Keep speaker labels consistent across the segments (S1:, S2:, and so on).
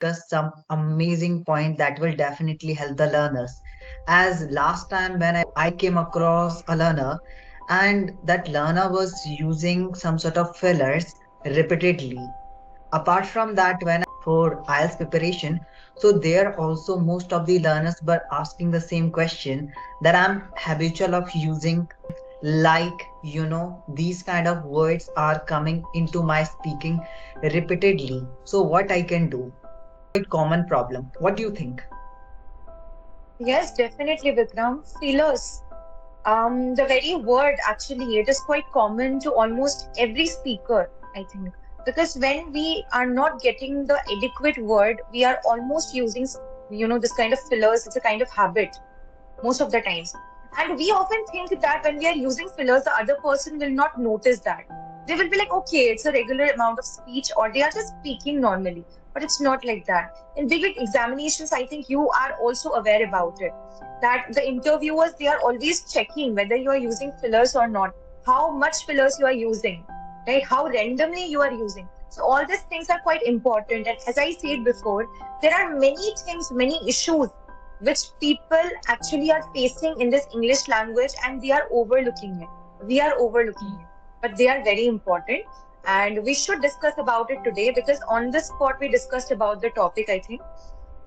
S1: discuss some amazing point that will definitely help the learners. As last time when I came across a learner and that learner was using some sort of fillers repeatedly. Apart from that, when for IELTS preparation, so there also most of the learners were asking the same question that I'm habitual of using these kind of words are coming into my speaking repeatedly. So what I can do? Quite common problem. What do you think?
S2: Yes, definitely, Vikram. Fillers. The very word actually, it is quite common to almost every speaker, I think. Because when we are not getting the adequate word, we are almost using, this kind of fillers. It's a kind of habit most of the times. And we often think that when we are using fillers, the other person will not notice that. They will be like, okay, it's a regular amount of speech, or they are just speaking normally. But it's not like that. In big examinations, I think you are also aware about it. That the interviewers, they are always checking whether you are using fillers or not, how much fillers you are using, right? How randomly you are using. So all these things are quite important. And as I said before, there are many things, many issues which people actually are facing in this English language and they are overlooking it. We are overlooking it, but they are very important. And we should discuss about it today because on the spot we discussed about the topic, I think,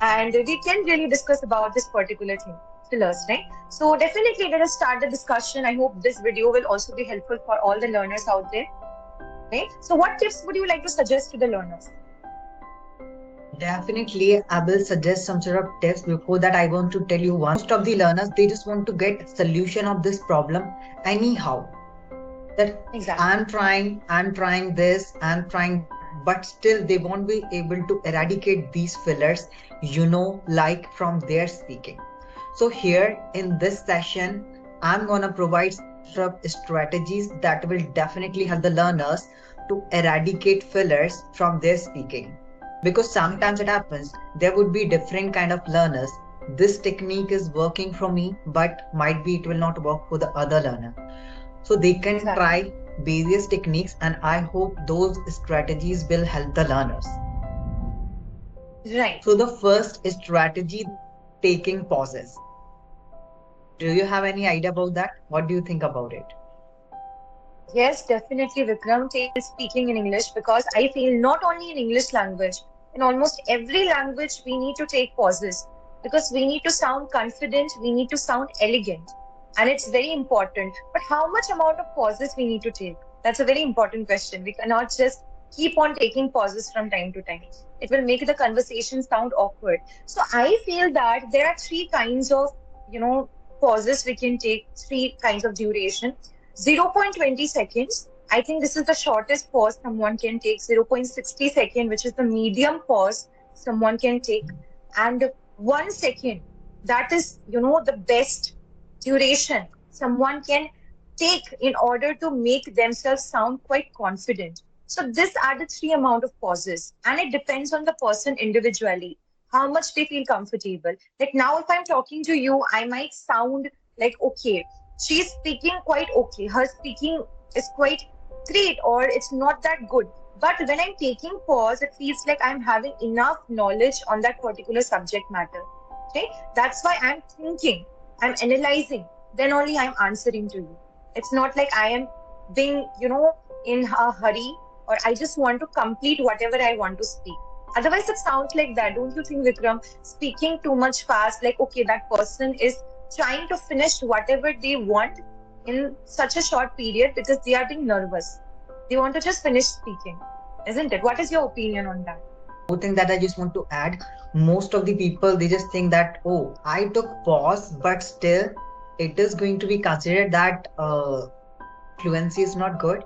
S2: and we can really discuss about this particular thing, fillers, right? So definitely let us start the discussion. I hope this video will also be helpful for all the learners out there, right? So what tips would you like to suggest to the learners?
S1: Definitely, I will suggest some sort of tips. Before that, I want to tell you one. Most of the learners, they just want to get solution of this problem anyhow. That
S2: Exactly.
S1: I'm trying this, I'm trying that, but still they won't be able to eradicate these fillers, like from their speaking. So here in this session, I'm gonna provide some sort of strategies that will definitely help the learners to eradicate fillers from their speaking. Because sometimes it happens, there would be different kind of learners. This technique is working for me, but might be it will not work for the other learner. So they can
S2: Exactly.
S1: try various techniques, and I hope those strategies will help the learners.
S2: Right.
S1: So the first strategy, taking pauses. Do you have any idea about that? What do you think about it?
S2: Yes, definitely, Vikram. Take speaking in English because I feel not only in English language, in almost every language, we need to take pauses because we need to sound confident, we need to sound elegant, and it's very important. But how much amount of pauses we need to take? That's a very important question. We cannot just keep on taking pauses from time to time. It will make the conversation sound awkward. So I feel that there are three kinds of, you know, pauses we can take, three kinds of duration. 0.20 seconds. I think this is the shortest pause someone can take. 0.60 second, which is the medium pause someone can take. And 1 second, that is, the best duration someone can take in order to make themselves sound quite confident. So these are the three amount of pauses, and it depends on the person individually, how much they feel comfortable. Like now, if I'm talking to you, I might sound like, okay, she's speaking quite okay. Her speaking is quite great, or it's not that good. But when I'm taking pause, it feels like I'm having enough knowledge on that particular subject matter. Okay, that's why I'm thinking, I'm analyzing, then only I'm answering to you. It's not like I am being, in a hurry, or I just want to complete whatever I want to speak. Otherwise, it sounds like that. Don't you think, Vikram? Speaking too much fast, like, okay, that person is trying to finish whatever they want in such a short period because they are being nervous. They want to just finish speaking, isn't it? What is your opinion on that?
S1: One more thing that I just want to add, most of the people they just think that, oh, I took pause, but still it is going to be considered that my fluency is not good.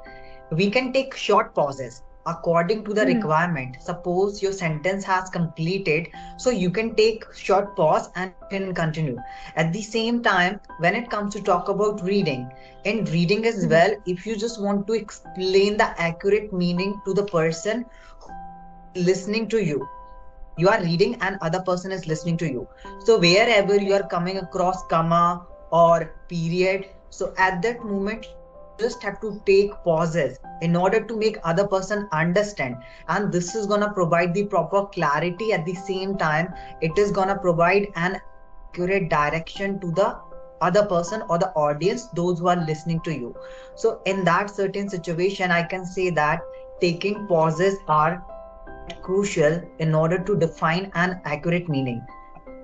S1: We can take short pauses according to the
S2: Hmm.
S1: requirement. Suppose your sentence has completed, so you can take short pause and you can continue. At the same time, when it comes to talk about reading, in reading as
S2: Hmm.
S1: well, if you just want to explain the accurate meaning to the person listening to you, you are reading and other person is listening to you. So wherever you
S2: Right.
S1: are coming across comma or period, so at that moment just have to take pauses in order to make other person understand, and this is going to provide the proper clarity. At the same time, it is going to provide an accurate direction to the other person or the audience, those who are listening to you. So in that certain situation, I can say that taking pauses are quite crucial in order to define an accurate meaning.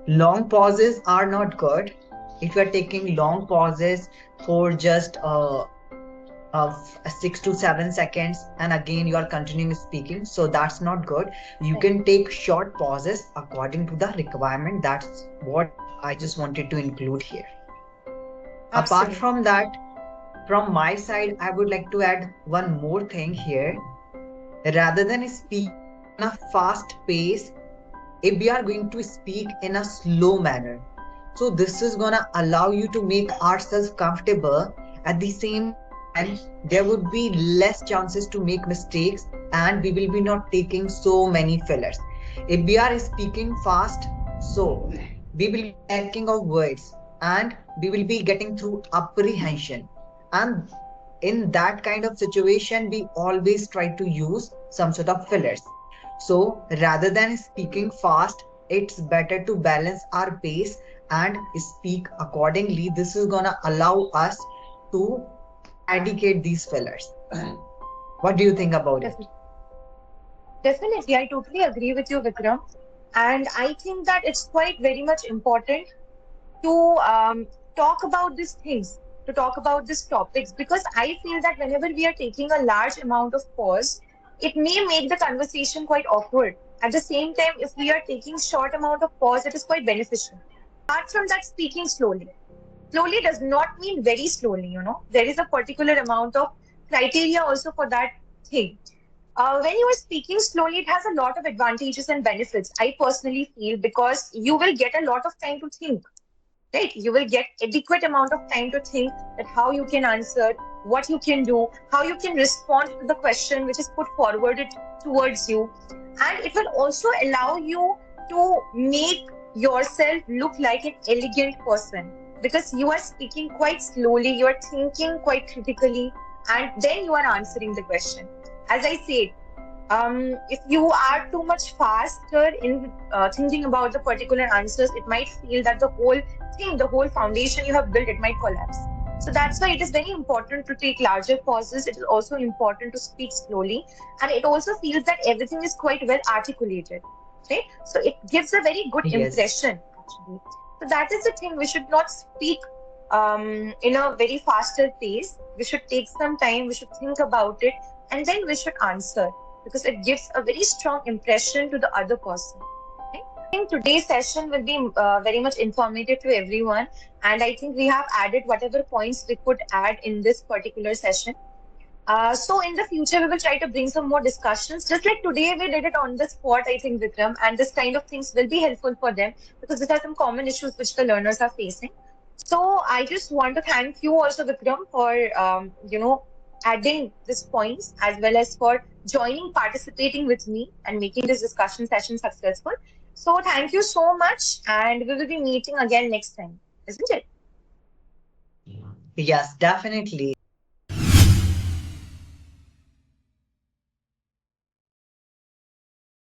S1: Long pauses are not good. If you are taking long pauses for just 6 to 7 seconds and again you are continuing speaking, so that's not good. You
S2: Right.
S1: can take short pauses according to the requirement. That's what I just wanted to include here. Apart
S2: Absolutely.
S1: from that, from my side, I would like to add one more thing here. Rather than speaking in a fast pace, if we are going to speak in a slow manner, so this is gonna allow you to make ourselves comfortable. At the same time, there would be less chances to make mistakes, and we will be not taking so many fillers. If we are speaking fast, so we will be lacking of words and we will be getting through apprehension. And in that kind of situation, we always try to use some sort of fillers. So rather than speaking fast, it's better to balance our pace and speak accordingly. This is gonna allow us to eradicate these fillers. What do you think about it?
S2: Definitely. Definitely, I totally agree with you, Vikram. And I think that it's quite very much important to talk about these things, to talk about these topics, because I feel that whenever we are taking a large amount of pause, it may make the conversation quite awkward. At the same time, if we are taking short amount of pause, it is quite beneficial. Apart from that, speaking slowly. Slowly does not mean very slowly, you know. There is a particular amount of criteria also for that thing. When you are speaking slowly, it has a lot of advantages and benefits, I personally feel, because you will get a lot of time to think, right? You will get adequate amount of time to think that how you can answer, what you can do, how you can respond to the question which is put forwarded towards you. And it will also allow you to make yourself look like an elegant person, because you are speaking quite slowly, you are thinking quite critically, and then you are answering the question. As I said, if you are too much faster in thinking about the particular answers, it might feel that the whole thing, the whole foundation you have built, it might collapse. So that's why it is very important to take larger pauses. It is also important to speak slowly, and it also feels that everything is quite well articulated, right? So it gives a very good
S1: Yes.
S2: impression, actually. So that is the thing. We should not speak in a very faster pace. We should take some time. We should think about it, and then we should answer, because it gives a very strong impression to the other person. Right? I think today's session will be very much informative to everyone, and I think we have added whatever points we could add in this particular session. So in the future, we will try to bring some more discussions. Just like today, we did it on the spot, I think, Vikram, and this kind of things will be helpful for them, because these are some common issues which the learners are facing. So I just want to thank you also, Vikram, for adding these points, as well as for joining, participating with me, and making this discussion session successful. So thank you so much, and we will be meeting again next time, isn't it?
S1: Yes, definitely.